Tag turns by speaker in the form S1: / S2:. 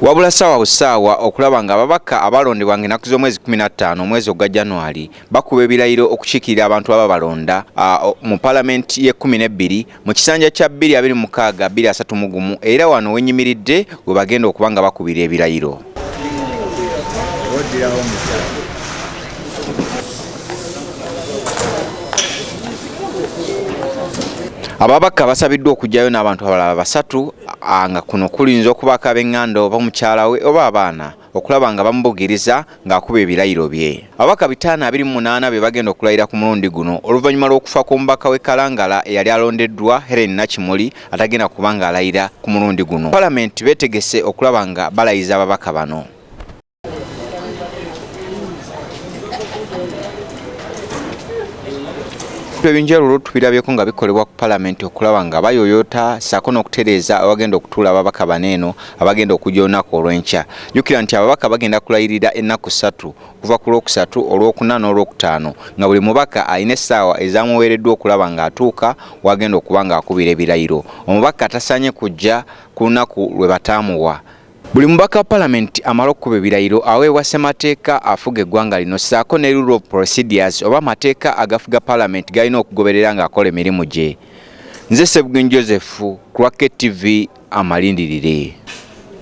S1: Wabula sawa busaawa okulaba nga ababaka abalondebwa ng'ennaku z'omwezi 15 omwezi ogwa January bakuba ebirayiro okukiikirira abantu ababalonda mu Paalamenti ye 12 mu kisanja kya 2026 2031 era wano wenyimiridde we bagenda okuba nga bakubira ebirayiro. Ababaka basabiddwa okujjayo n'abantu abalala basatu nga kuno kulinza okubaka ab'enganda oba mukyala we oba abaana okulaba nga bamubugiriza ng'akuba ebirayiro bye. Ababaka 528 be bagenda okulayira ku mulundi guno oluvannyuma lw'okufa kw'omubaka w'e Kalangala eyali alondeddwa Helen Nakimuli atagenda kuba nga alayira ku mulundi guno. Paalamenti beetegese okulaba nga balayiza ababaka bano. Ebinjawulo tubirabyeko nga bikolebwa ku Paalamenti okulaba nga bayoyota ssaako n'okutereeza abagenda okutuula ababaka baneeno abagenda okujja olunaku olw'enkya. Jjukira nti ababaka bagenda kulayirira ennaku 3 okuva ku Lwokusatu, Olwokuna n'Olwokutaano nga buli mubaka alina essaawa ezaamuweereddwa okulaba ng'atuuka wagenda okuba ng'akubira ebirayiro. Omubaka tasaanye kujja ku lunaku lwe bataamuwa. Buli mubaka wa Paalamenti amala okukuba ebirayiro aweebwa ssemateeka afuga eggwanga lino ssaako ne rule of procedures oba amateeka agafuga Paalamenti galina okugoberera ng'akola emirimu gye. Nze Ssebugenyi Joseph ku Lwa KTV amalindirire.